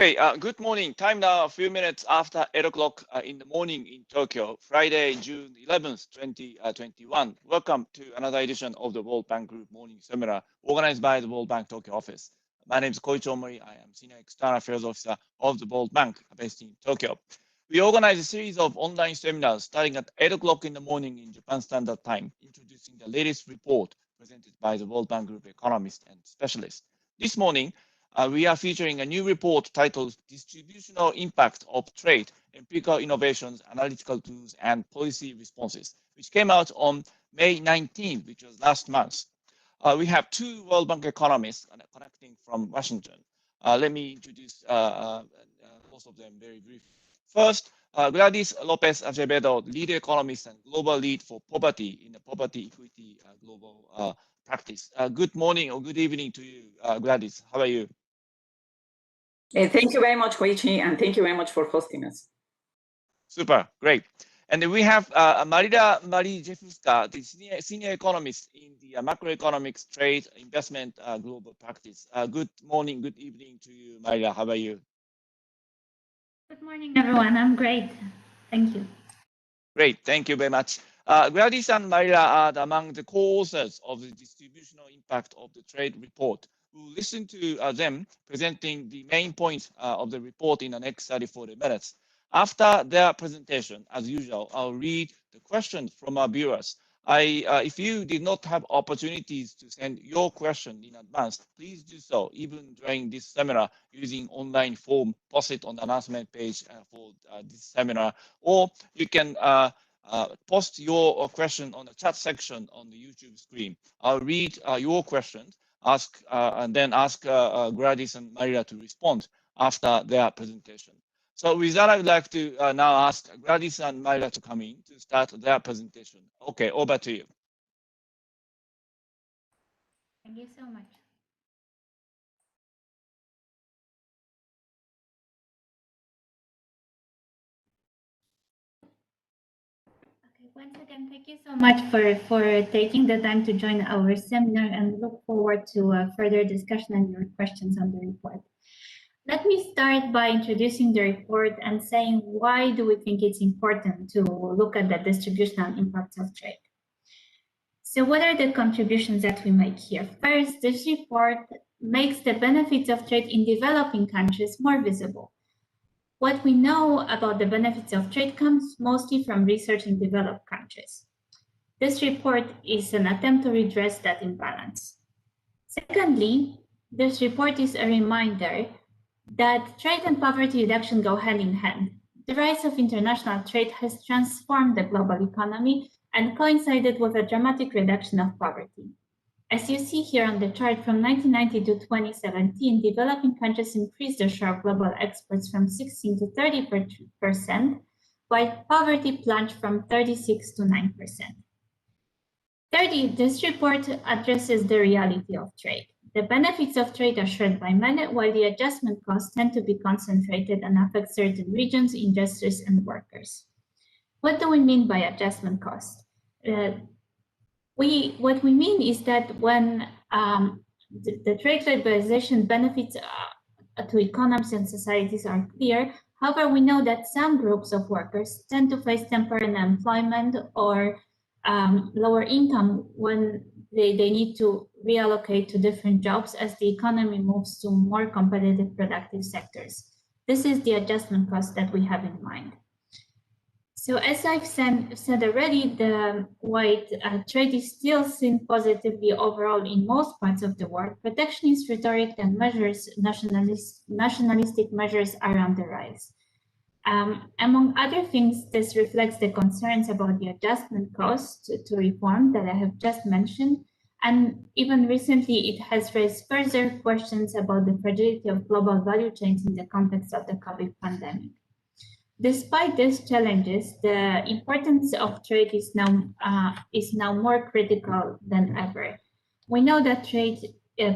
Hey, good morning. Time now a few minutes after 8 o'clock in the morning in Tokyo, Friday, June 11th, 2021. Welcome to another edition of the World Bank Group Morning Seminar organized by the World Bank Tokyo office. My name is Koichi Omori. I am Senior External Affairs Officer of the World Bank based in Tokyo. We organize a series of online seminars starting at 8 o'clock in the morning in Japan Standard Time, introducing the latest report presented by the World Bank Group economists and specialists. This morning, we are featuring a new report titled Distributional Impact of Trade, Empirical Innovations, Analytical Tools, and Policy Responses, which came out on May 19th, which was last month. We have two World Bank economists connecting from Washington. Let me introduce most of them very briefly. First, Gladys Lopez Acevedo, lead economist and global lead for poverty in the Poverty Equity Global Practice. Good morning or good evening to you, Gladys. How are you? Thank you very much, Koichi, and thank you very much for hosting us. Super, great. And then we have Marina Marie-Jeffuska, the senior economist in the macroeconomics, trade, investment, global practice. Good morning, good evening to you, Marina. How are you? Good morning, everyone. I'm great. Thank you. Great, thank you very much. Gladys and Marina are among the co-authors of the distributional impact of the trade report. We'll listen to them presenting the main points of the report in the next 30-40 minutes. After their presentation, as usual, I'll read the questions from our viewers. If you did not have opportunities to send your question in advance, please do so, even during this seminar, using online form posted on the announcement page for this seminar, or you can post your question on the chat section on the YouTube screen. I'll read your questions, and then ask Gladys and Maria to respond after their presentation. So with that, I would like to now ask Gladys and Maria to come in to start their presentation. Okay, over to you. Thank you so much. Okay, once again, thank you so much for taking the time to join our seminar, and look forward to further discussion and your questions on the report. Let me start by introducing the report and saying why do we think it's important to look at the distributional impacts of trade. So what are the contributions that we make here? First, this report makes the benefits of trade in developing countries more visible. What we know about the benefits of trade comes mostly from research in developed countries. This report is an attempt to redress that imbalance. Secondly, this report is a reminder that trade and poverty reduction go hand in hand. The rise of international trade has transformed the global economy and coincided with a dramatic reduction of poverty. As you see here on the chart, from 1990 to 2017, developing countries increased their share of global exports from 16 to 30%, while poverty plunged from 36 to 9%. Thirdly, this report addresses the reality of trade. The benefits of trade are shared by many, while the adjustment costs tend to be concentrated and affect certain regions, industries, and workers. What do we mean by adjustment cost? What we mean is that when the trade liberalization benefits to economies and societies are clear, however, we know that some groups of workers tend to face temporary unemployment or lower income when they need to reallocate to different jobs as the economy moves to more competitive productive sectors. This is the adjustment cost that we have in mind. So as I've said already, while trade is still seen positively overall in most parts of the world, protectionist rhetoric and nationalistic measures are on the rise. Among other things, this reflects the concerns about the adjustment cost to reform that I have just mentioned, and even recently it has raised further questions about the fragility of global value chains in the context of the COVID pandemic. Despite these challenges, the importance of trade is now more critical than ever. We know that trade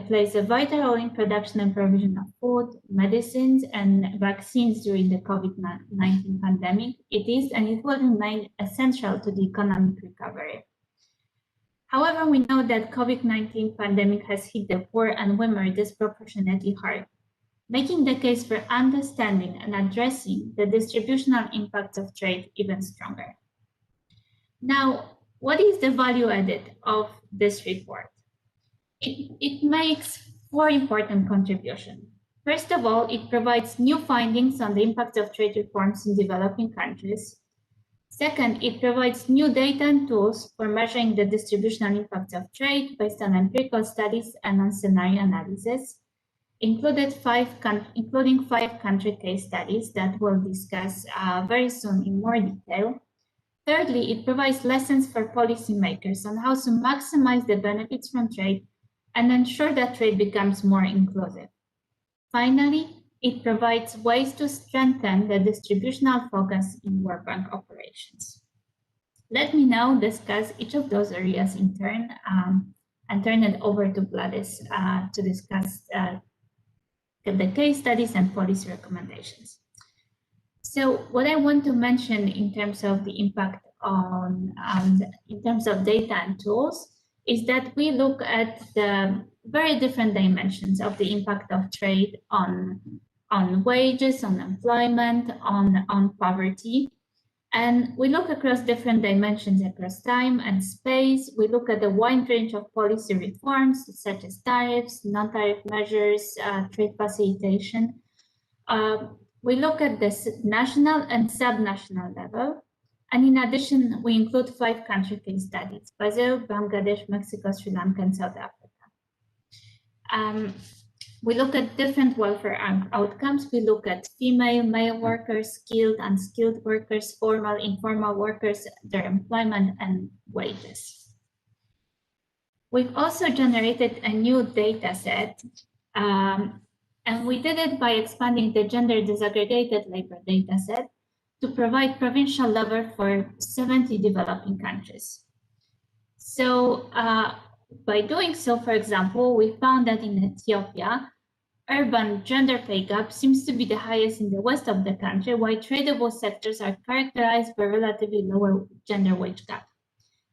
plays a vital role in production and provision of food, medicines, and vaccines during the COVID-19 pandemic. It is and it will remain essential to the economic recovery. However, we know that COVID-19 pandemic has hit the poor and women disproportionately hard. making the case for understanding and addressing the distributional impacts of trade even stronger. Now, what is the value added of this report? It makes 4 important contributions. First of all, it provides new findings on the impact of trade reforms in developing countries. Second, it provides new data and tools for measuring the distributional impacts of trade based on empirical studies and on scenario analysis, including 5 country case studies that we'll discuss very soon in more detail. Thirdly, it provides lessons for policymakers on how to maximize the benefits from trade and ensure that trade becomes more inclusive. Finally, it provides ways to strengthen the distributional focus in World Bank operations. Let me now discuss each of those areas in turn and turn it over to Gladys to discuss the case studies and policy recommendations. So what I want to mention in terms of the impact in terms of data and tools is that we look at the very different dimensions of the impact of trade on wages, on employment, on poverty. And we look across different dimensions across time and space. We look at a wide range of policy reforms, such as tariffs, non-tariff measures, trade facilitation. We look at the national and subnational level. And in addition, we include 5 country case studies: Brazil, Bangladesh, Mexico, Sri Lanka, and South Africa. We look at different welfare outcomes. We look at female, male workers, skilled, unskilled workers, formal, informal workers, their employment and wages. We've also generated a new data set, and we did it by expanding the gender disaggregated labor data set to provide provincial level for 70 developing countries. So by doing so, for example, we found that in Ethiopia, urban gender pay gap seems to be the highest in the west of the country, while tradable sectors are characterized by relatively lower gender wage gap.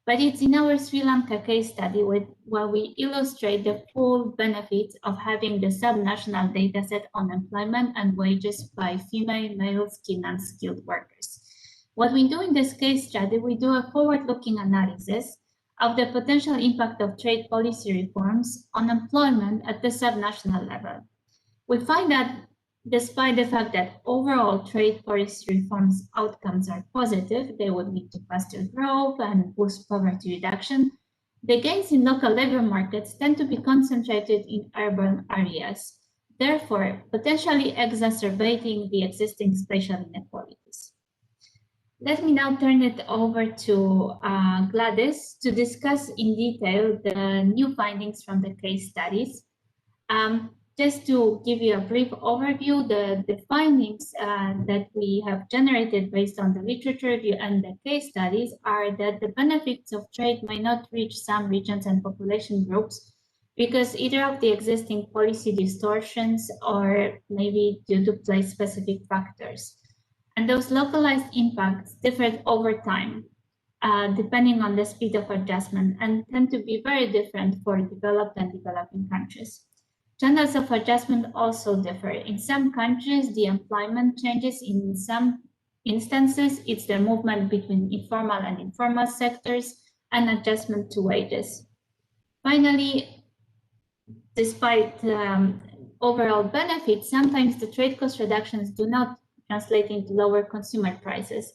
But it's in our Sri Lanka case study where we illustrate the full benefits of having the subnational data set on employment and wages by female, male, skilled, and unskilled workers. What we do in this case study, we do a forward-looking analysis of the potential impact of trade policy reforms on employment at the subnational level. We find that despite the fact that overall trade policy reforms outcomes are positive, they would lead to faster growth and boost poverty reduction, the gains in local labor markets tend to be concentrated in urban areas, therefore potentially exacerbating the existing spatial inequalities. Let me now turn it over to Gladys to discuss in detail the new findings from the case studies. Just to give you a brief overview, the findings that we have generated based on the literature review and the case studies are that the benefits of trade may not reach some regions and population groups because either of the existing policy distortions or maybe due to place-specific factors. And those localized impacts differ over time, depending on the speed of adjustment, and tend to be very different for developed and developing countries. Channels of adjustment also differ. In some countries, the employment changes. In some instances, it's the movement between informal and informal sectors and adjustment to wages. Finally, despite overall benefits, sometimes the trade cost reductions do not translate into lower consumer prices.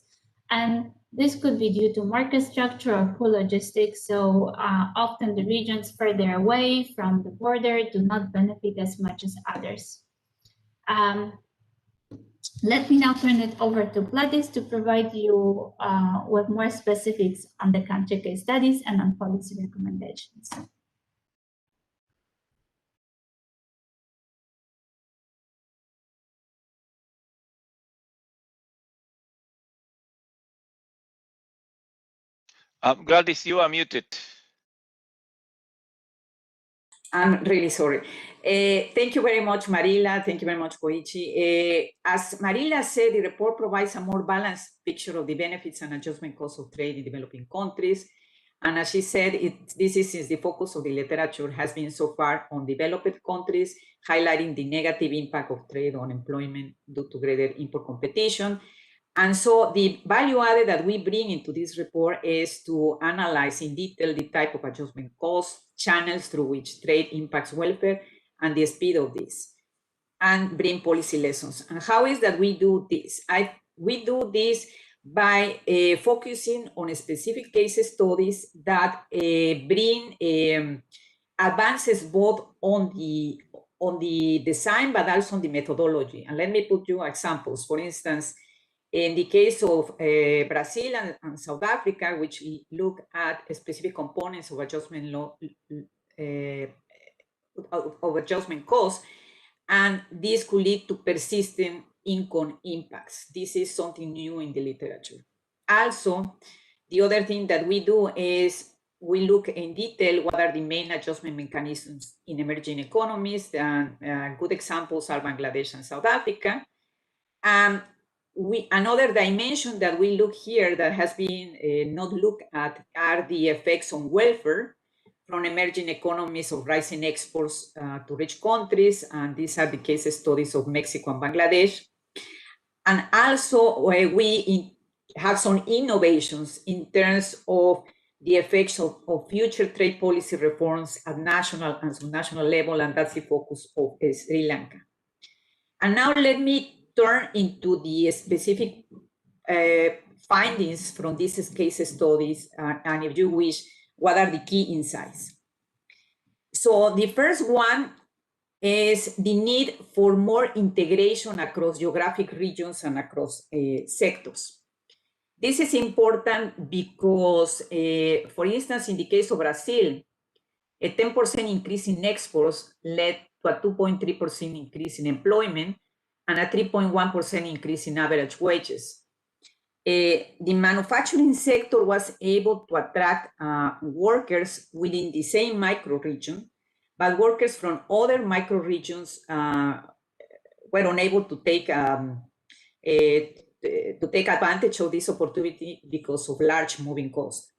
And this could be due to market structure or poor logistics. So often the regions further away from the border do not benefit as much as others. Let me now turn it over to Gladys to provide you with more specifics on the country case studies and on policy recommendations. Gladys, you are muted. I'm really sorry. Thank you very much, Marila. Thank you very much, Koichi. As Marila said, the report provides a more balanced picture of the benefits and adjustment costs of trade in developing countries. And as she said, this is since the focus of the literature has been so far on developed countries, highlighting the negative impact of trade on employment due to greater import competition. And so the value added that we bring into this report is to analyze in detail the type of adjustment costs, channels through which trade impacts welfare, and the speed of this, and bring policy lessons. And how is that we do this? We do this by focusing on specific case studies that bring advances both on the design, but also on the methodology. And let me put you examples. For instance, in the case of Brazil and South Africa, which we look at specific components of adjustment costs, and this could lead to persistent income impacts. This is something new in the literature. Also, the other thing that we do is we look in detail what are the main adjustment mechanisms in emerging economies, and good examples are Bangladesh and South Africa. Another dimension that we look here that has been not looked at are the effects on welfare from emerging economies of rising exports to rich countries, and these are the case studies of Mexico and Bangladesh. And also we have some innovations in terms of the effects of future trade policy reforms at national and subnational level, and that's the focus of Sri Lanka. And now let me turn into the specific findings from these case studies, and if you wish, what are the key insights? So the first one is the need for more integration across geographic regions and across sectors. This is important because, for instance, in the case of Brazil, a 10% increase in exports led to a 2.3% increase in employment and a 3.1% increase in average wages. The manufacturing sector was able to attract workers within the same micro-region, but workers from other micro-regions were unable to take advantage of this opportunity because of large moving costs.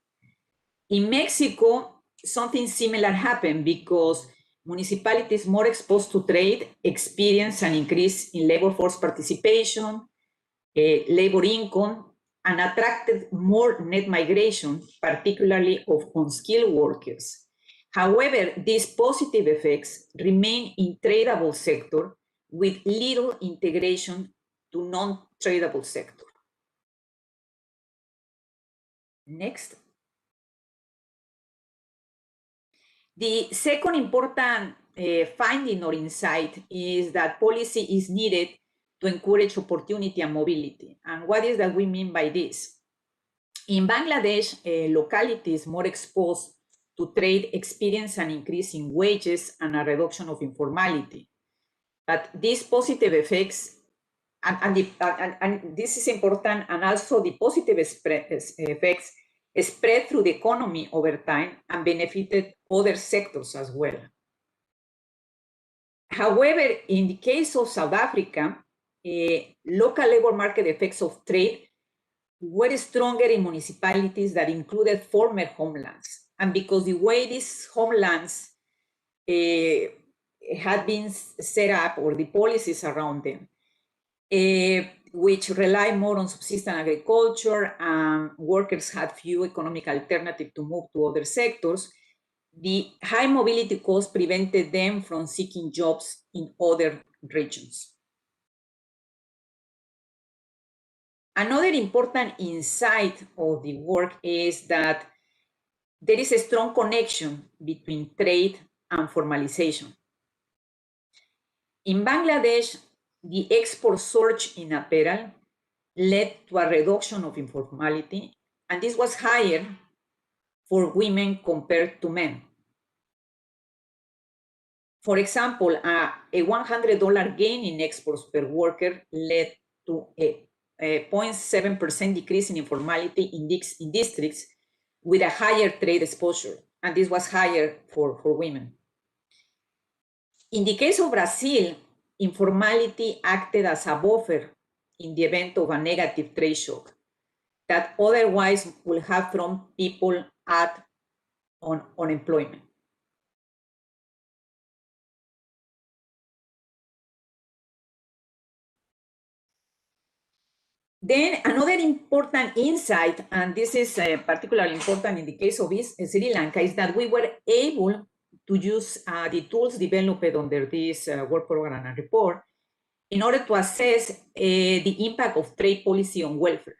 In Mexico, something similar happened because municipalities more exposed to trade experienced an increase in labor force participation, labor income, and attracted more net migration, particularly of unskilled workers. However, these positive effects remain in tradable sector with little integration to non-tradable sector. Next. The second important finding or insight is that policy is needed to encourage opportunity and mobility. And what is that we mean by this? In Bangladesh, localities more exposed to trade experience an increase in wages and a reduction of informality. But these positive effects, and this is important, and also the positive effects spread through the economy over time and benefited other sectors as well. However, in the case of South Africa, local labor market effects of trade were stronger in municipalities that included former homelands. And because the way these homelands had been set up, or the policies around them, which rely more on subsistence agriculture, and workers had few economic alternatives to move to other sectors, the high mobility costs prevented them from seeking jobs in other regions. Another important insight of the work is that there is a strong connection between trade and formalization. In Bangladesh, the export surge in apparel led to a reduction of informality, and this was higher for women compared to men. For example, a $100 gain in exports per worker led to a 0.7% decrease in informality in districts with a higher trade exposure, and this was higher for women. In the case of Brazil, informality acted as a buffer in the event of a negative trade shock that otherwise would have thrown people at on unemployment. Then another important insight, and this is particularly important in the case of Sri Lanka, is that we were able to use the tools developed under this work program and report in order to assess the impact of trade policy on welfare.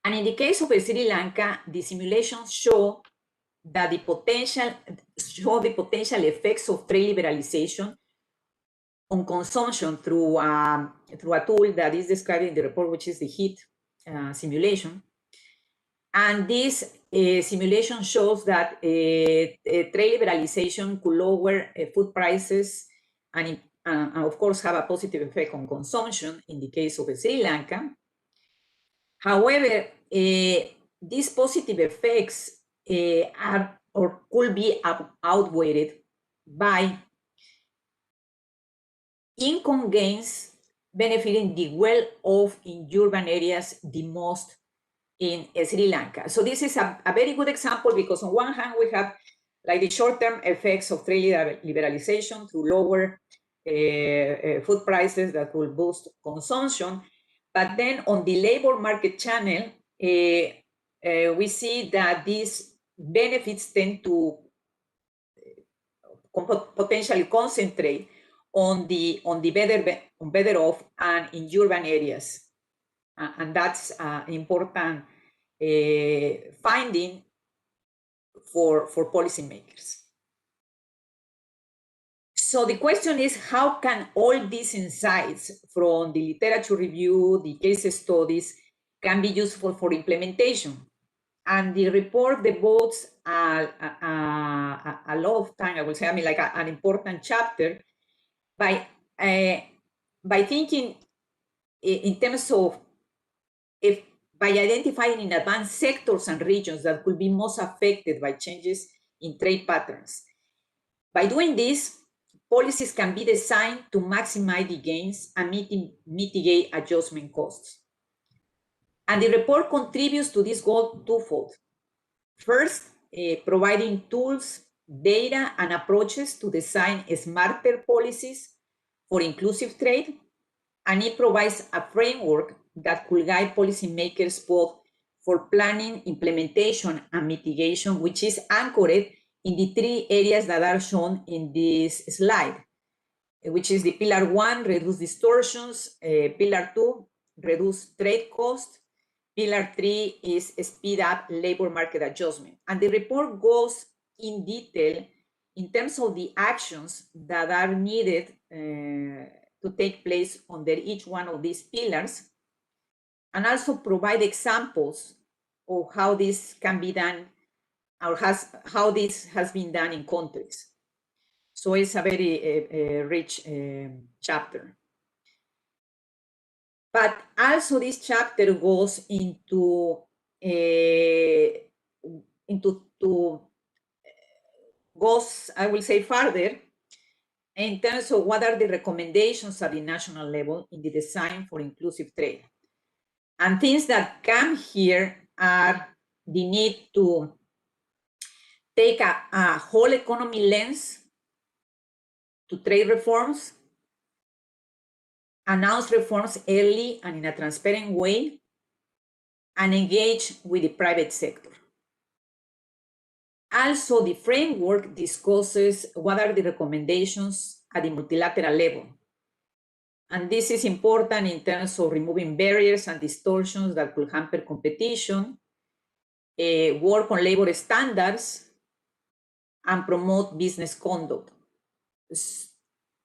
And in the case of Sri Lanka, the simulations show that the potential effects of trade liberalization on consumption through a tool that is described in the report, which is the HEAT simulation. And this simulation shows that trade liberalization could lower food prices and of course have a positive effect on consumption in the case of Sri Lanka. However, these positive effects are or could be outweighed by income gains benefiting the well-off in urban areas the most in Sri Lanka. So this is a very good example because on one hand we have like the short-term effects of trade liberalization through lower food prices that will boost consumption. But then on the labor market channel, we see that these benefits tend to potentially concentrate on the better off and in urban areas, and that's an important finding for policymakers. So the question is, how can all these insights from the literature review, the case studies, can be useful for implementation? And the report devotes a lot of time, I would say, like an important chapter by thinking in terms of by identifying in advance sectors and regions that could be most affected by changes in trade patterns. By doing this, policies can be designed to maximize the gains and mitigate adjustment costs. And the report contributes to this goal twofold. First, providing tools, data, and approaches to design smarter policies for inclusive trade, and it provides a framework that could guide policymakers both for planning, implementation, and mitigation, which is anchored in the three areas that are shown in this slide, which is the Pillar 1, reduce distortions, Pillar 2, reduce trade costs, Pillar 3 is speed up labor market adjustment. And the report goes in detail in terms of the actions that are needed to take place under each one of these pillars, and also provide examples of how this can be done or how this has been done in countries. So it's a very rich chapter. But also this chapter goes goes, I will say, further in terms of what are the recommendations at the national level in the design for inclusive trade. And things that come here are the need to take a whole economy lens to trade reforms, announce reforms early and in a transparent way, and engage with the private sector. Also, the framework discusses what are the recommendations at the multilateral level. And this is important in terms of removing barriers and distortions that could hamper competition, work on labor standards, and promote business conduct.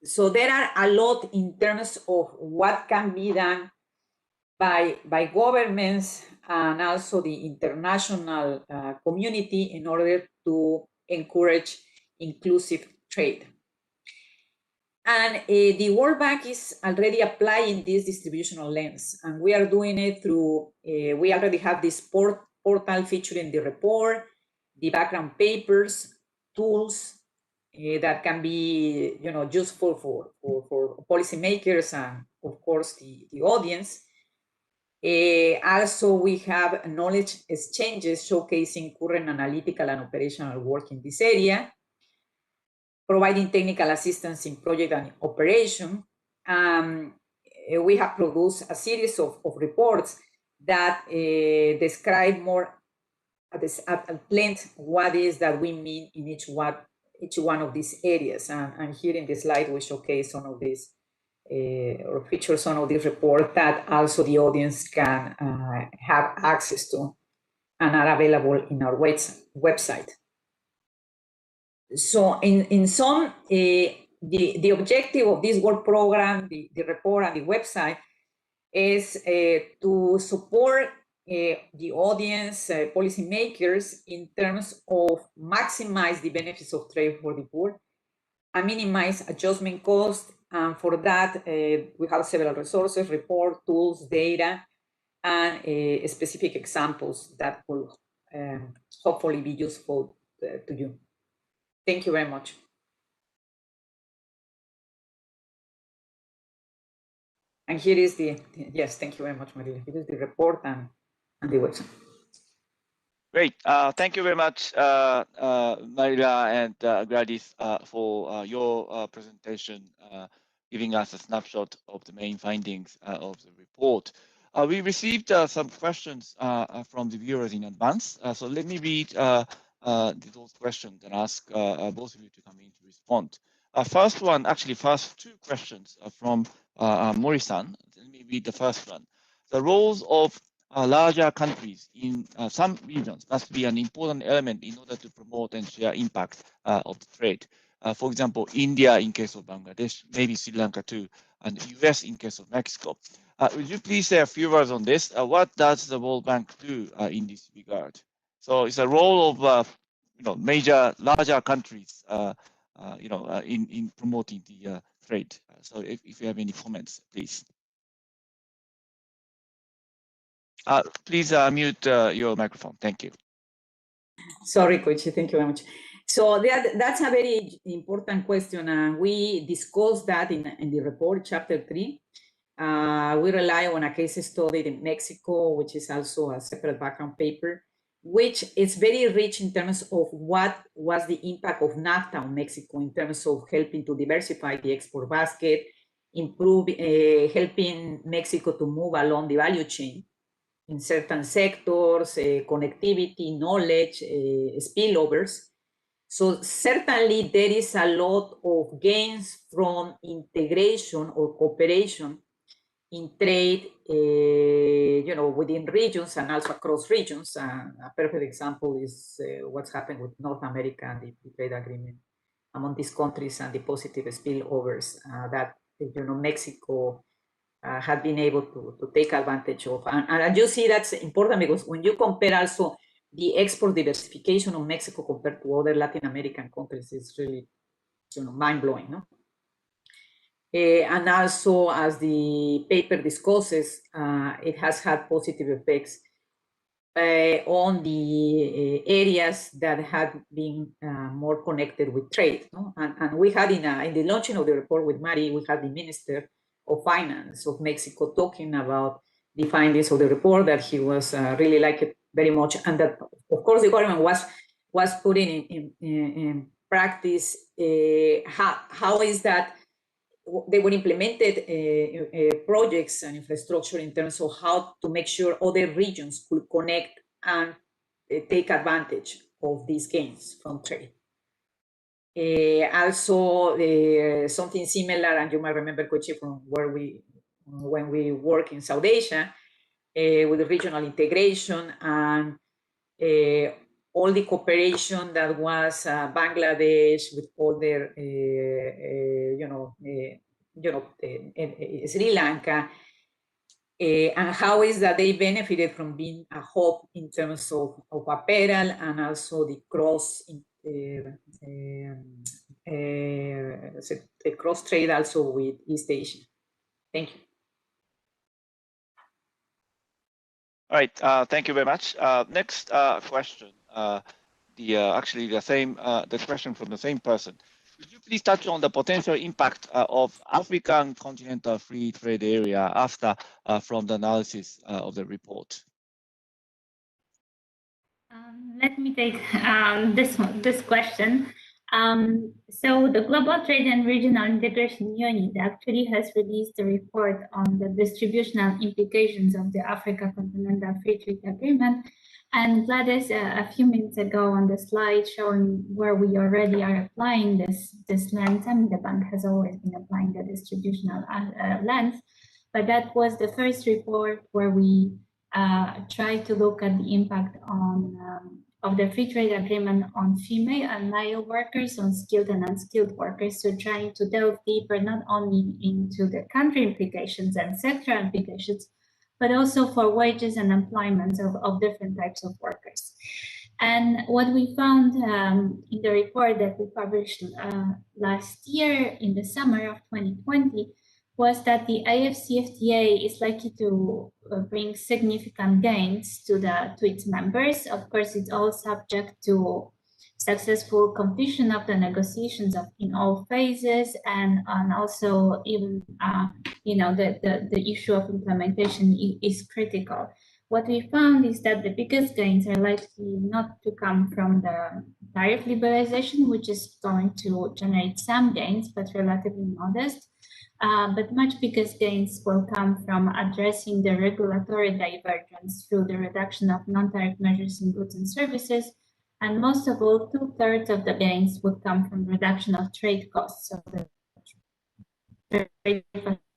So there are a lot in terms of what can be done by governments and also the international community in order to encourage inclusive trade. And the World Bank is already applying this distributional lens, and we are doing it through, we already have this portal featured in the report, the background papers, tools that can be useful for policymakers and of course the audience. Also, we have knowledge exchanges showcasing current analytical and operational work in this area, providing technical assistance in project and operation. We have produced a series of reports that describe more at length what is that we mean in each one of these areas. And here in this slide, we showcase some of these or feature some of these reports that also the audience can have access to and are available in our website. So in sum, the objective of this work program, the report and the website is to support the audience, policymakers in terms of maximize the benefits of trade for the poor and minimize adjustment costs. And for that, we have several resources, report, tools, data, and specific examples that will hopefully be useful to you. Thank you very much. And here is yes, thank you very much, Maria. Here is the report and the website. Great. Thank you very much, Marila and Gladys, for your presentation, giving us a snapshot of the main findings of the report. We received some questions from the viewers in advance. So let me read those questions and ask both of you to come in to respond. First one, actually, first two questions from Mori-san. Let me read the first one. The roles of larger countries in some regions must be an important element in order to promote and share impact of the trade. For example, India in case of Bangladesh, maybe Sri Lanka too, and the US in case of Mexico. Would you please say a few words on this? What does the World Bank do in this regard? So it's a role of larger countries in promoting the trade. So if you have any comments, please. Please mute your microphone. Thank you. Sorry, Koichi. Thank you very much. So that's a very important question, and we discussed that in the report, chapter 3. We rely on a case study in Mexico, which is also a separate background paper, which is very rich in terms of what was the impact of NAFTA on Mexico in terms of helping to diversify the export basket, helping Mexico to move along the value chain in certain sectors, connectivity, knowledge, spillovers. So certainly there is a lot of gains from integration or cooperation in trade, within regions and also across regions. A perfect example is what's happened with North America and the trade agreement among these countries and the positive spillovers that Mexico had been able to take advantage of. And you see that's important because when you compare also the export diversification of Mexico compared to other Latin American countries, it's really mind-blowing, no? And also, as the paper discusses, it has had positive effects on the areas that had been more connected with trade. No? And we had in the launching of the report with Mari, we had the Minister of Finance of Mexico talking about the findings of the report, that he was really liked it very much, and that of course the government was putting in practice how is that they were implemented projects and infrastructure in terms of how to make sure other regions could connect and take advantage of these gains from trade. Also, something similar, and you might remember, Koichi, from when we work in South Asia with the regional integration and all the cooperation that was Bangladesh with other, Sri Lanka, and how is that they benefited from being a hub in terms of apparel and also the cross trade also with East Asia. Thank you. All right, thank you very much. Next question, actually the question from the same person. Could you please touch on the potential impact of African continental free trade area after from the analysis of the report? Let me take this question. So the Global Trade and Regional Integration Unit actually has released a report on the distributional implications of the Africa Continental Free Trade Agreement. And Gladys, a few minutes ago on the slide showing where we already are applying this lens. I mean, the bank has always been applying the distributional lens, but that was the first report where we try to look at the impact on of the free trade agreement on female and male workers, on skilled and unskilled workers. So trying to delve deeper, not only into the country implications and sector implications, but also for wages and employment of different types of workers. And what we found in the report that we published last year in the summer of 2020 was that the AFCFTA is likely to bring significant gains to its members. Of course, it's all subject to successful completion of the negotiations in all phases, and also even the issue of implementation is critical. What we found is that the biggest gains are likely not to come from the tariff liberalization, which is going to generate some gains, but relatively modest. But much biggest gains will come from addressing the regulatory divergence through the reduction of non-tariff measures in goods and services. And most of all, 2/3 of the gains would come from reduction of trade costs. So the trade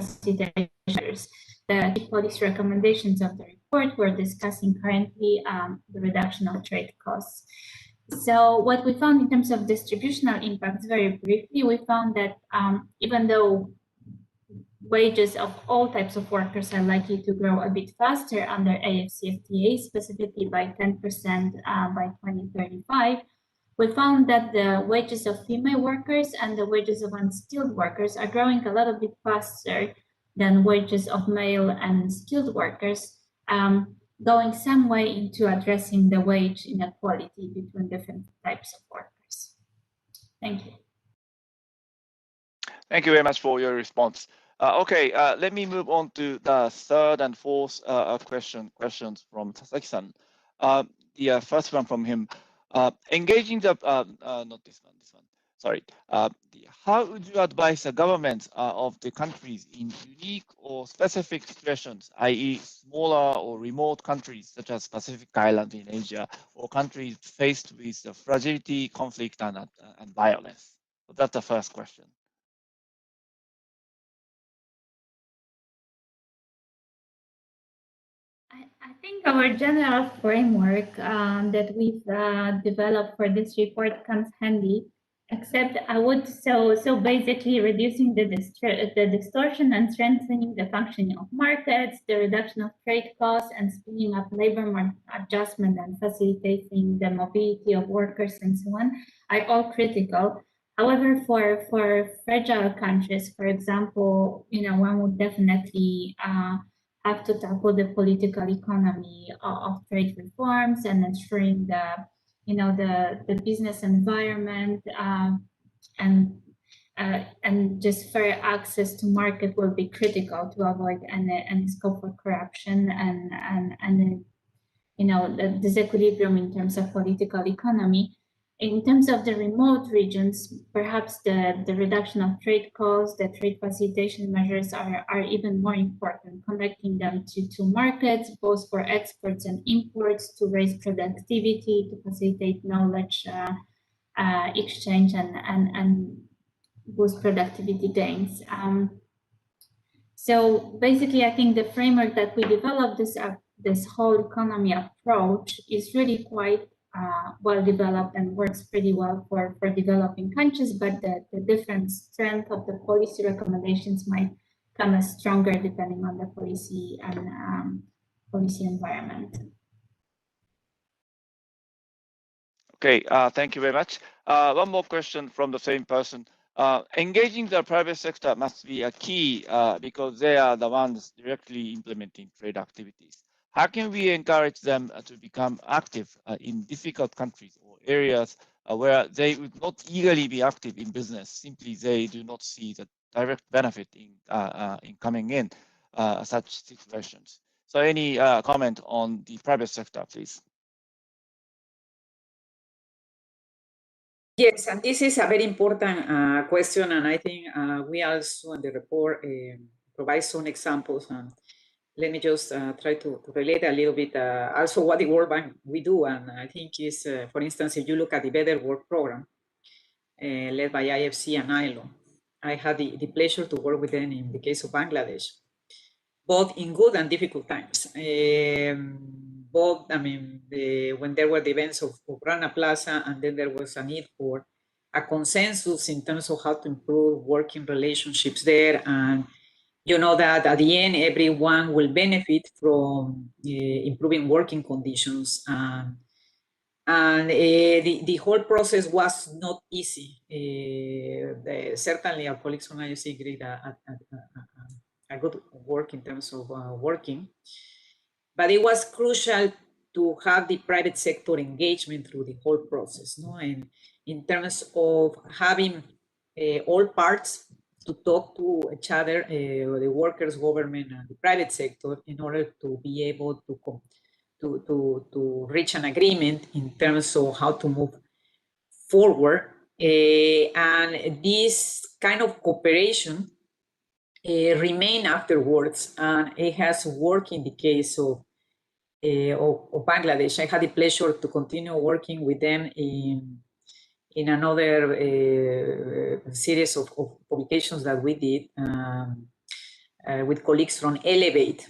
facilitators, the policy recommendations of the report, we're discussing currently the reduction of trade costs. So what we found in terms of distributional impacts, very briefly, we found that even though wages of all types of workers are likely to grow a bit faster under AFCFTA, specifically by 10% by 2035, we found that the wages of female workers and the wages of unskilled workers are growing a little bit faster than wages of male and skilled workers, going some way into addressing the wage inequality between different types of workers. Thank you. Thank you very much for your response. Okay, let me move on to the third and fourth questions from Sasaki-san. The first one from him, engaging the, not this one, sorry. How would you advise the governments of the countries in unique or specific situations, i.e. smaller or remote countries such as Pacific Islands in Asia, or countries faced with the fragility, conflict, and violence? So that's the first question. I think our general framework that we've developed for this report comes handy, except I would so basically reducing the distortion and strengthening the functioning of markets, the reduction of trade costs, and speeding up labor market adjustment and facilitating the mobility of workers and so on are all critical. However, for fragile countries, for example, one would definitely have to tackle the political economy of trade reforms and ensuring the business environment and just fair access to market will be critical to avoid any scope for corruption and the disequilibrium in terms of political economy. In terms of the remote regions, perhaps the reduction of trade costs, the trade facilitation measures are even more important, connecting them to markets, both for exports and imports, to raise productivity, to facilitate knowledge exchange and boost productivity gains. So basically, I think the framework that we developed, this whole economy approach, is really quite well developed and works pretty well for developing countries, but the different strength of the policy recommendations might come as stronger depending on the policy and policy environment. Okay, thank you very much. One more question from the same person. Engaging the private sector must be a key because they are the ones directly implementing trade activities. How can we encourage them to become active in difficult countries or areas where they would not eagerly be active in business. Simply, they do not see the direct benefit in coming in such situations. So, any comment on the private sector, please? Yes, and this is a very important question, and I think we also in the report provide some examples. And let me just try to relate a little bit also what the World Bank we do, and I think is, for instance, if you look at the Better Work program led by IFC and ILO, I had the pleasure to work with them in the case of Bangladesh, both in good and difficult times. Both, I mean, when there were the events of Rana Plaza, and then there was a need for a consensus in terms of how to improve working relationships there. And you know that at the end, everyone will benefit from improving working conditions. And the whole process was not easy. Certainly, our colleagues from IOC agreed a good work in terms of working. But it was crucial to have the private sector engagement through the whole process, no? And in terms of having all parts to talk to each other, the workers, government, and the private sector, in order to be able to reach an agreement in terms of how to move forward. And this kind of cooperation remain afterwards, and it has worked in the case of Bangladesh. I had the pleasure to continue working with them in another series of publications that we did with colleagues from Elevate,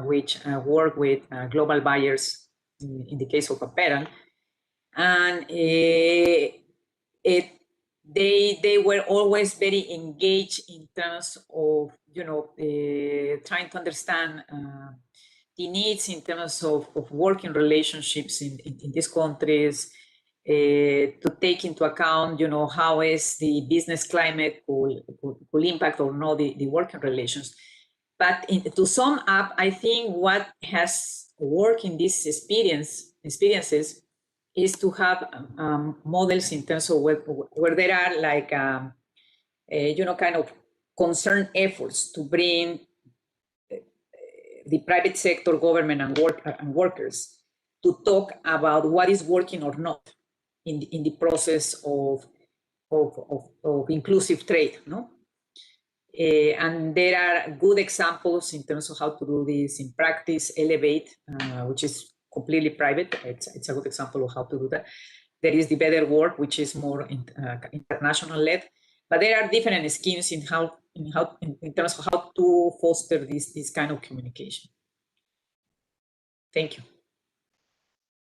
which work with global buyers in the case of apparel. And they were always very engaged in terms of, you know, trying to understand the needs in terms of working relationships in these countries, to take into account, you know, how is the business climate could impact or not the working relations. But to sum up, I think what has worked in these experiences is to have models in terms of where there are like, you know, kind of concerned efforts to bring the private sector, government, and workers to talk about what is working or not in the process of inclusive trade, no? And there are good examples in terms of how to do this in practice. Elevate, which is completely private, it's a good example of how to do that. There is the Better Work, which is more international led, but there are different schemes in terms of how to foster this kind of communication. Thank you.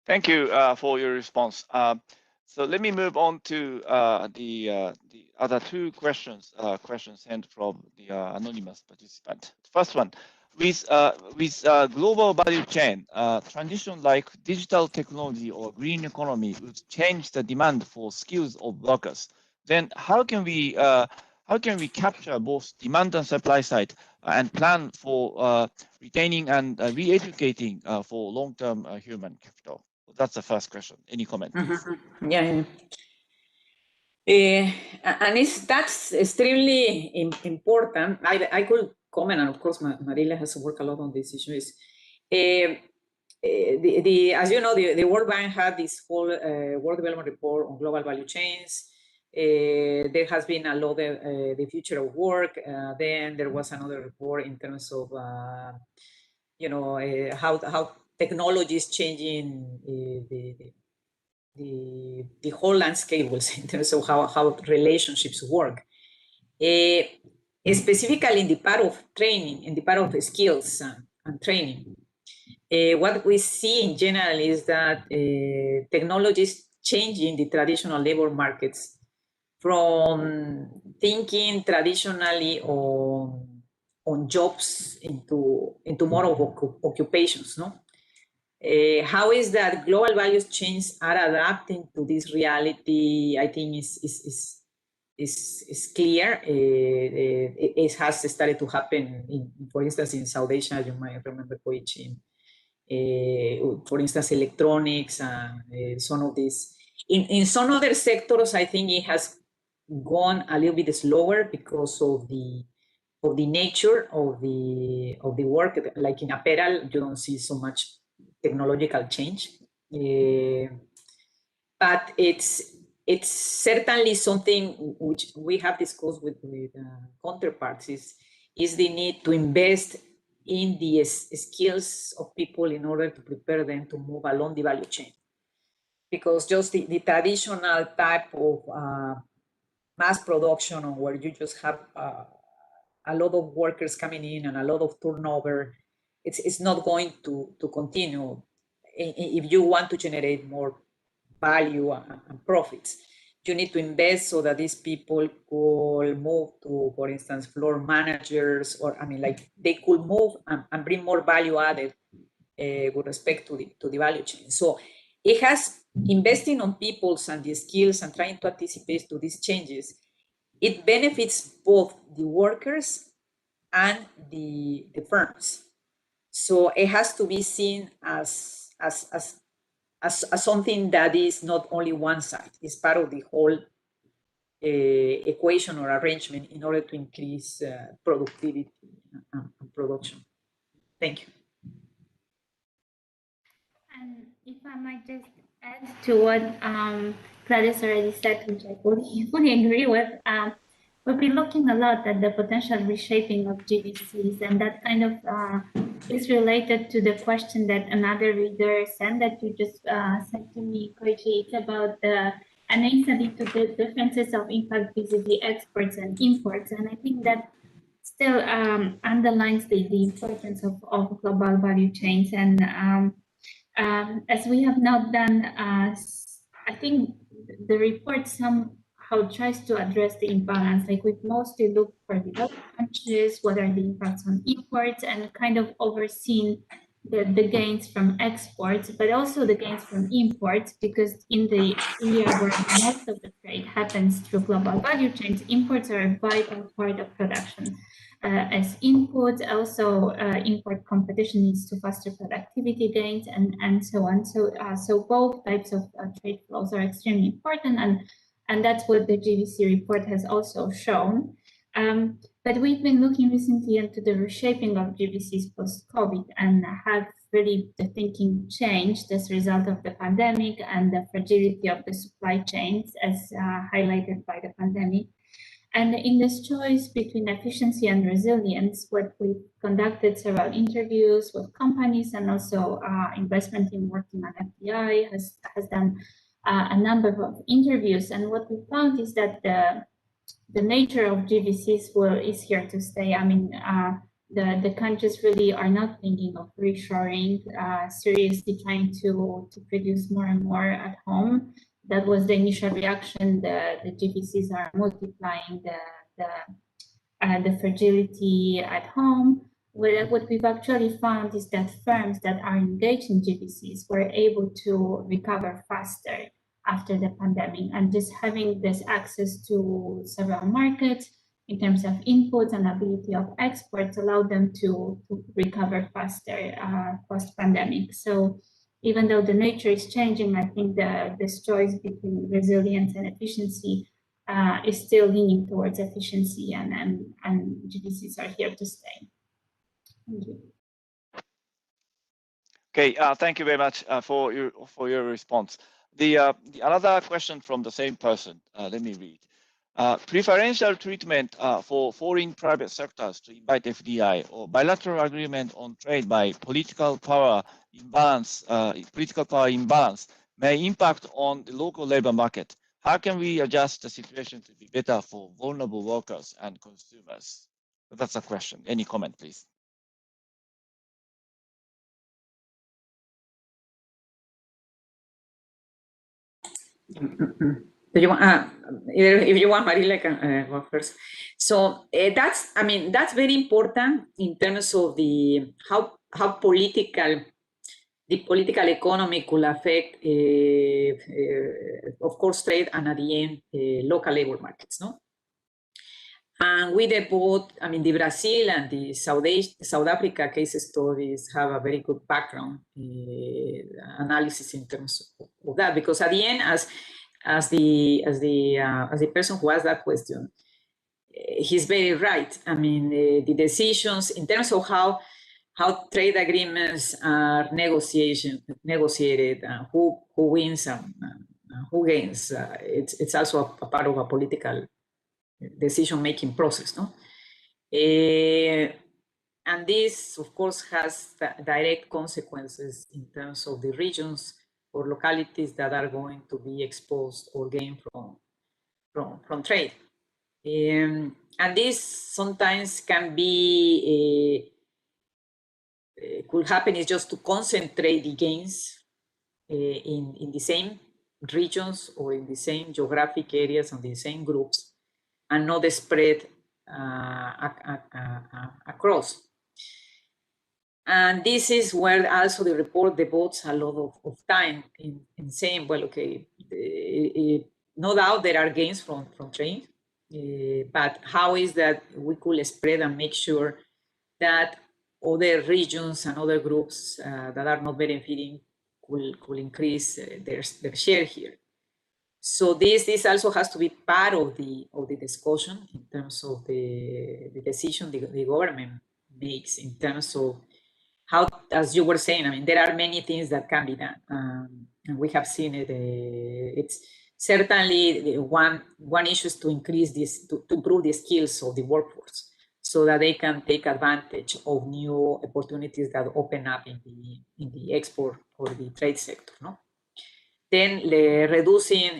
Thank you for your response. So let me move on to the other two questions sent from the anonymous participant. First one, with global value chain, transition like digital technology or green economy would change the demand for skills of workers. Then how can we capture both demand and supply side and plan for retaining and re-educating for long-term human capital? That's the first question. Any comment, please? Yeah. And that's extremely important. I could comment, and of course, Marila has worked a lot on these issues. As you know, the World Bank had this whole World Development Report on global value chains. There has been a lot of the future of work. Then there was another report in terms of, you know, how technology is changing the whole landscape was in terms of how relationships work. Specifically in the part of training, in the part of the skills and training, what we see in general is that technology is changing the traditional labor markets from thinking traditionally on jobs into more of occupations, no? How is that global values change are adapting to this reality? I think is clear. It has started to happen, for instance, in South Asia. You might remember Koichi, for instance, electronics and some of these. In some other sectors, I think it has gone a little bit slower because of the nature of the work. Like in apparel, you don't see so much technological change, but it's certainly something which we have discussed with counterparts is the need to invest in the skills of people in order to prepare them to move along the value chain. Because just the traditional type of mass production, or where you just have a lot of workers coming in and a lot of turnover, it's not going to continue if you want to generate more value and profits. You need to invest so that these people could move to, for instance, floor managers, or I mean, like they could move and bring more value added with respect to the value chain. So it has investing on people's and the skills and trying to anticipate to these changes. It benefits both the workers and the firms. So it has to be seen as something that is not only one side. It's part of the whole equation or arrangement in order to increase productivity and production. Thank you. And if I might just add to what Gladys already said, which I fully agree with, we've been looking a lot at the potential reshaping of GVCs, and that kind of is related to the question that another reader sent that you just said to me, Koichi. It's about the analysis to the differences of impact vis-a-vis exports and imports, and I think that still underlines the importance of global value chains. And as we have now done, I think the report somehow tries to address the imbalance. Like we've mostly looked for developed countries, what are the impacts on imports, and kind of overseen the gains from exports, but also the gains from imports, because in the area where most of the trade happens through global value chains, imports are a vital part of production. As inputs, also import competition needs to foster productivity gains, and so on. So both types of trade flows are extremely important, and that's what the GVC report has also shown. But we've been looking recently into the reshaping of GVCs post-COVID, and have really the thinking changed as a result of the pandemic and the fragility of the supply chains, as highlighted by the pandemic. And in this choice between efficiency and resilience, what we conducted several interviews with companies, and also investment team working on FDI has done a number of interviews. And what we found is that the nature of GVCs is here to stay. I mean, the countries really are not thinking of reshoring, seriously trying to produce more and more at home. That was the initial reaction. The GVCs are multiplying the fragility at home. What we've actually found is that firms that are engaged in GVCs were able to recover faster after the pandemic, and just having this access to several markets in terms of inputs and ability of exports allowed them to recover faster post-pandemic. So even though the nature is changing, I think this choice between resilience and efficiency is still leaning towards efficiency, and GVCs are here to stay. Thank you. Okay, thank you very much for your response. The another question from the same person. Let me read. Preferential treatment for foreign private sectors to invite FDI, or bilateral agreement on trade by political power imbalance may impact on the local labor market. How can we adjust the situation to be better for vulnerable workers and consumers? That's a question. Any comment, please? Do you want, if you want, Marila can go first. So that's very important in terms of how political economy could affect, of course, trade, and at the end, local labor markets. No. And with the both, I mean, the Brazil and the South Africa case stories have a very good background analysis in terms of that, because at the end, as the person who asked that question, he's very right. I mean, the decisions in terms of how trade agreements are negotiated, who wins and who gains, it's also a part of a political decision-making process, no? And this, of course, has direct consequences in terms of the regions or localities that are going to be exposed or gain from trade. And this sometimes can be, could happen is just to concentrate the gains in the same regions or in the same geographic areas and the same groups, and not the spread across. And this is where also the report devotes a lot of time in saying, well, okay, no doubt there are gains from trade, but how is that we could spread and make sure that other regions and other groups that are not benefiting could increase their share here. So this also has to be part of the discussion in terms of the decision the government makes in terms of how, as you were saying, I mean, there are many things that can be done, and we have seen it. It's certainly one issue is to increase this, to improve the skills of the workforce, so that they can take advantage of new opportunities that open up in the export or the trade sector, no? Then reducing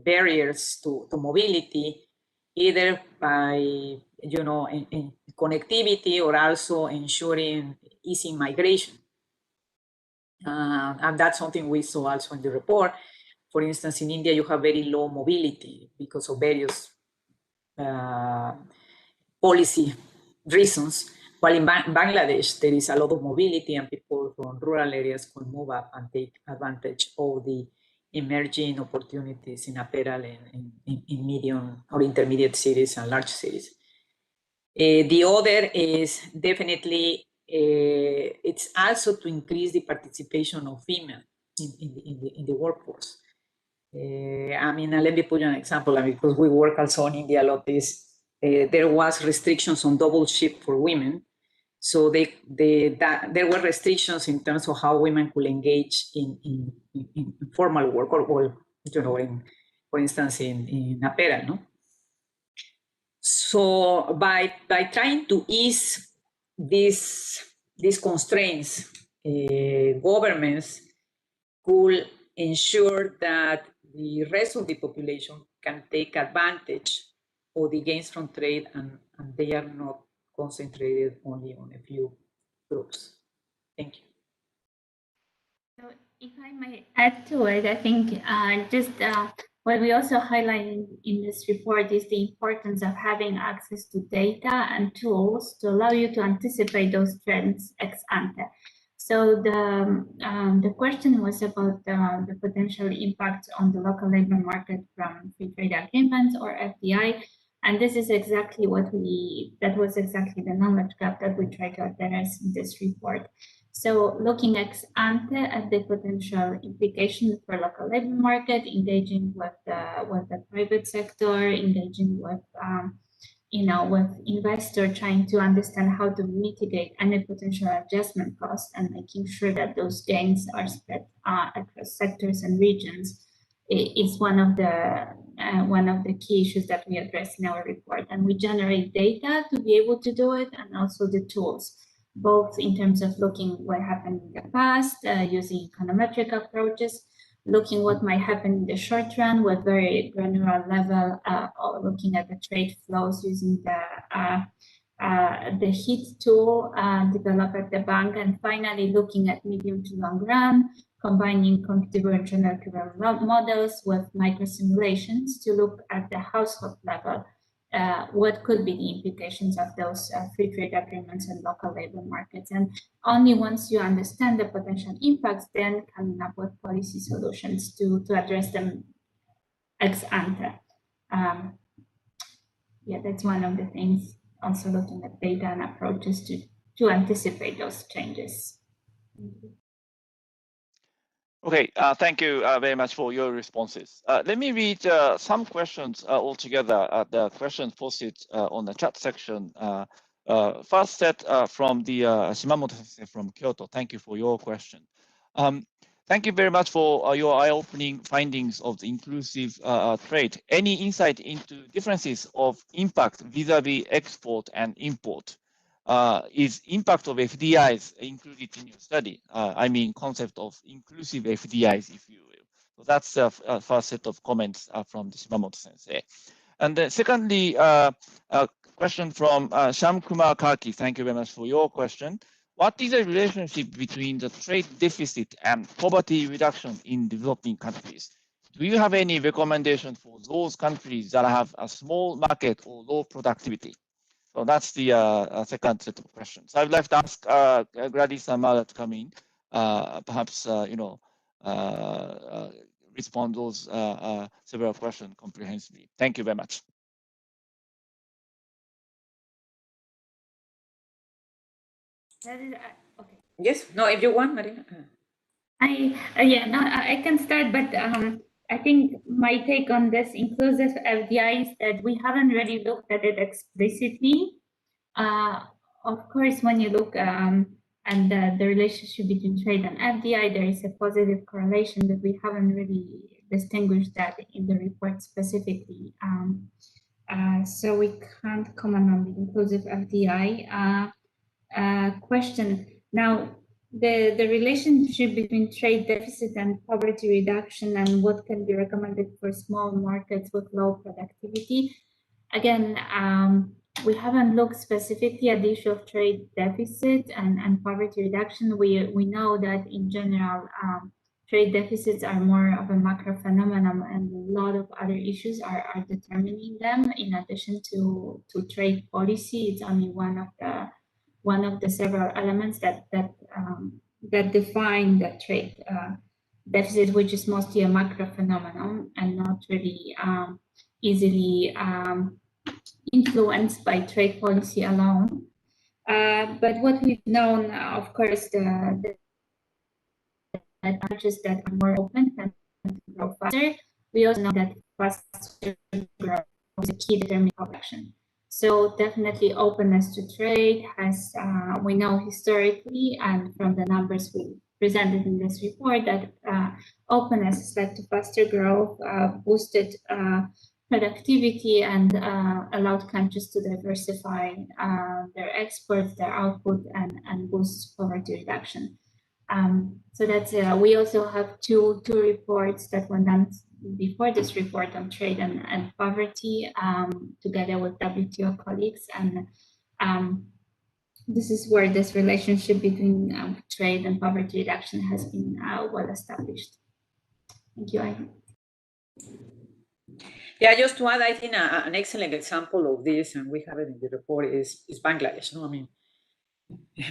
barriers to mobility, either by, you know, in connectivity or also ensuring easy migration. And that's something we saw also in the report. For instance, in India, you have very low mobility because of various policy reasons, while in Bangladesh, there is a lot of mobility and people from rural areas can move up and take advantage of the emerging opportunities in apparel and in medium or intermediate cities and large cities. The other is definitely, it's also to increase the participation of women in the workforce. I mean, let me put you an example, because we work also in India a lot, there was restrictions on double shift for women. So there were restrictions in terms of how women could engage in formal work or you know, for instance, in apparel, no? So by trying to ease these constraints, governments could ensure that the rest of the population can take advantage of the gains from trade, and they are not concentrated only on a few groups. Thank you. So if I might add to it, I think what we also highlight in this report is the importance of having access to data and tools to allow you to anticipate those trends ex ante. So the question was about the potential impact on the local labor market from free trade agreements or FDI. And this is exactly that was exactly the knowledge gap that we try to address in this report. So looking ex ante at the potential implications for local labor market, engaging with the private sector, engaging with with investors, trying to understand how to mitigate any potential adjustment costs and making sure that those gains are spread across sectors and regions is one of the key issues that we address in our report. And we generate data to be able to do it, and also the tools, both in terms of looking what happened in the past, using econometric approaches, looking what might happen in the short run with very granular level, or looking at the trade flows using the HEAT tool developed at the bank, and finally looking at medium to long run, combining computer and generative models with micro simulations to look at the household level. What could be the implications of those free trade agreements in local labor markets. And only once you understand the potential impacts, then coming up with policy solutions to address them ex ante. yeah, that's one of the things. Also looking at data and approaches to anticipate those changes. Okay, thank you very much for your responses. Let me read some questions altogether. The questions posted on the chat section. First set from the Shimamoto-sensei from Kyoto. Thank you for your question. Thank you very much for your eye-opening findings of the inclusive trade. Any insight into differences of impact vis-a-vis export and import? Is impact of FDIs included in your study? I mean, concept of inclusive FDIs, if you will. So that's the first set of comments from the Shimamoto sensei. And then secondly, a question from Sham Kumar Karki. Thank you very much for your question. What is the relationship between the trade deficit and poverty reduction in developing countries? Do you have any recommendation for those countries that have a small market or low productivity? So that's the second set of questions. I would like to ask Gladys and Mara to come in, perhaps respond those several questions comprehensively. Thank you very much. That is, okay. Yes, no, if you want, Marina. I can start, but I think my take on this inclusive FDI is that we haven't really looked at it explicitly. Of course, when you look at the relationship between trade and FDI, there is a positive correlation, but we haven't really distinguished that in the report specifically. So we can't comment on the inclusive FDI question. Now, the relationship between trade deficit and poverty reduction and what can be recommended for small markets with low productivity. Again, we haven't looked specifically at the issue of trade deficit and poverty reduction. We know that in general, trade deficits are more of a macro phenomenon, and a lot of other issues are determining them. In addition to trade policy, it's only one of the several elements that define the trade deficit, which is mostly a macro phenomenon and not really easily influenced by trade policy alone. But what we've known, of course, the countries that are more open can grow faster. We also know that faster growth is a key determinant of action. So definitely openness to trade has, we know historically and from the numbers we presented in this report that openness has led to faster growth, boosted productivity, and allowed countries to diversify their exports, their output, and boost poverty reduction. So that's we also have two reports that were done before this report on trade and poverty, together with WTO colleagues, and this is where this relationship between trade and poverty reduction has been well established. Thank you. Yeah, just to add, I think an excellent example of this, and we have it in the report, is Bangladesh. No, I mean,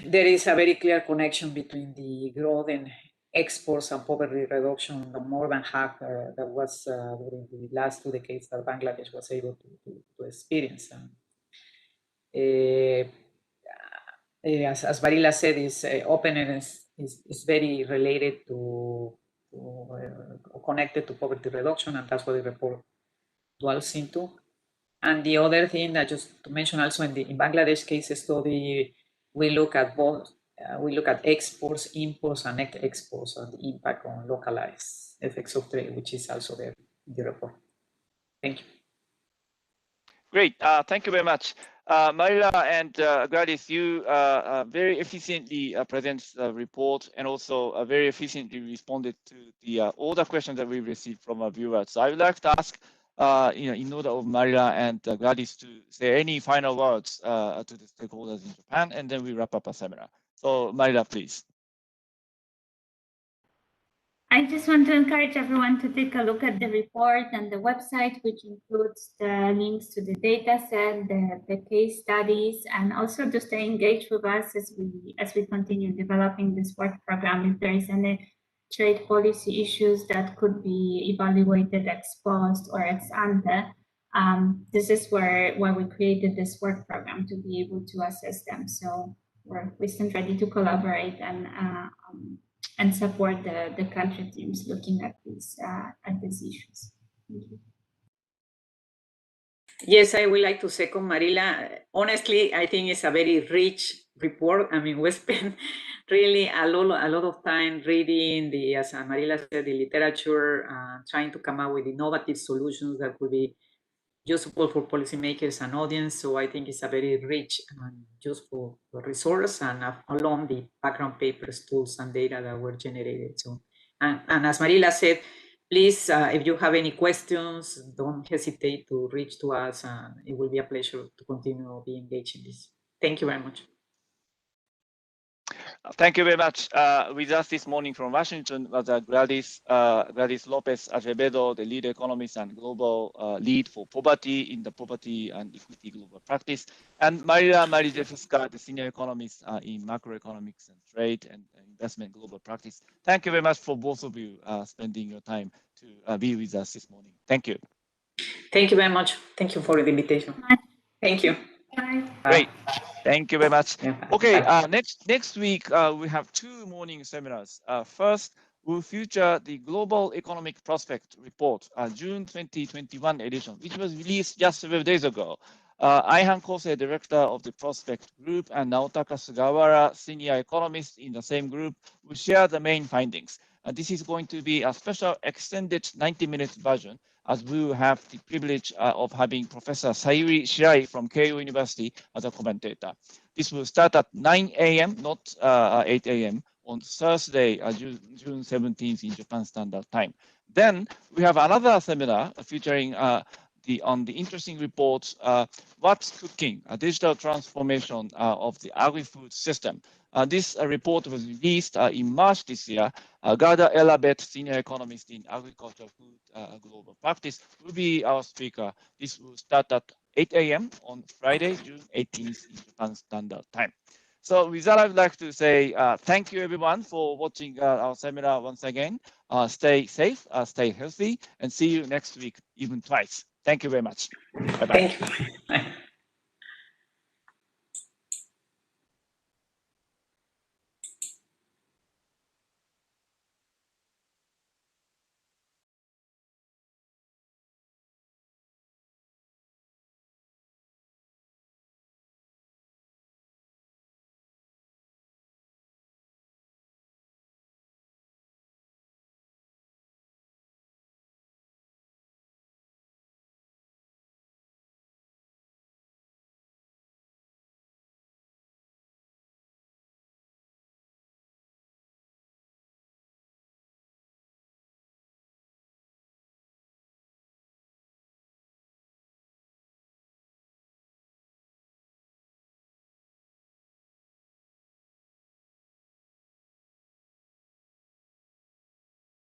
there is a very clear connection between the growth in exports and poverty reduction, more than half that was during the last 2 decades that Bangladesh was able to experience. As Barilla said, is openness is very related to connected to poverty reduction, and that's what the report dwells into. And the other thing that just to mention also in Bangladesh case study, we look at both. We look at exports, imports, and net exports, and the impact on localized effects of trade, which is also there in the report. Thank you. Great. Thank you very much. Marilla and Gladys, you very efficiently present the report and also very efficiently responded to the all the questions that we received from our viewers. So I would like to ask, in order of Marilla and Gladys to say any final words to the stakeholders in Japan, and then we wrap up our seminar. So Marilla, please. I just want to encourage everyone to take a look at the report and the website, which includes the links to the data set, the case studies, and also to stay engaged with us as we continue developing this work program. If there is any trade policy issues that could be evaluated ex post or ex ante, This is where we created this work program to be able to assess them. So we stand ready to collaborate and support the country teams looking at these issues. Thank you. Yes, I would like to second Marila. Honestly, I think it's a very rich report. I mean, we spent really a lot of time reading as Marila said, the literature, trying to come up with innovative solutions that could be useful for policymakers and audience. So I think it's a very rich and useful resource, and along the background papers, tools, and data that were generated. So, and as Marila said, please, if you have any questions, don't hesitate to reach to us, and it will be a pleasure to continue being engaged in this. Thank you very much. Thank you very much. With us this morning from Washington was Gladys Lopez Acevedo, the lead economist and global lead for poverty in the Poverty and Equity Global Practice, and Maria Marijewska, the senior economist in macroeconomics and trade and investment global practice. Thank you very much for both of you spending your time to be with us this morning. Thank you. Thank you very much. Thank you for the invitation. Thank you. Bye. Great. Thank you very much. Yeah, Okay, next week we have two morning seminars. First, we'll feature the Global Economic Prospect Report, June 2021 edition, which was released just several days ago. Aihan Kosei, director of the Prospect Group, and Naotaka Sugawara, senior economist in the same group, will share the main findings. This is going to be a special extended 90-minute version, as we will have the privilege of having Professor Sayuri Shirai from Keio University as a commentator. This will start at 9 a.m., not 8 a.m., on Thursday, June 17th in Japan Standard Time. Then we have another seminar featuring on the interesting reports, What's Cooking? A Digital Transformation of the Agri-Food System. This report was released in March this year. Garda Elabeth, senior economist in agriculture food global practice, will be our speaker. This will start at 8 a.m. on Friday, June 18th in Japan Standard Time. So with that, I would like to say thank you everyone for watching our seminar once again. Stay safe, stay healthy, and see you next week, even twice. Thank you very much. Bye-bye. Thank you.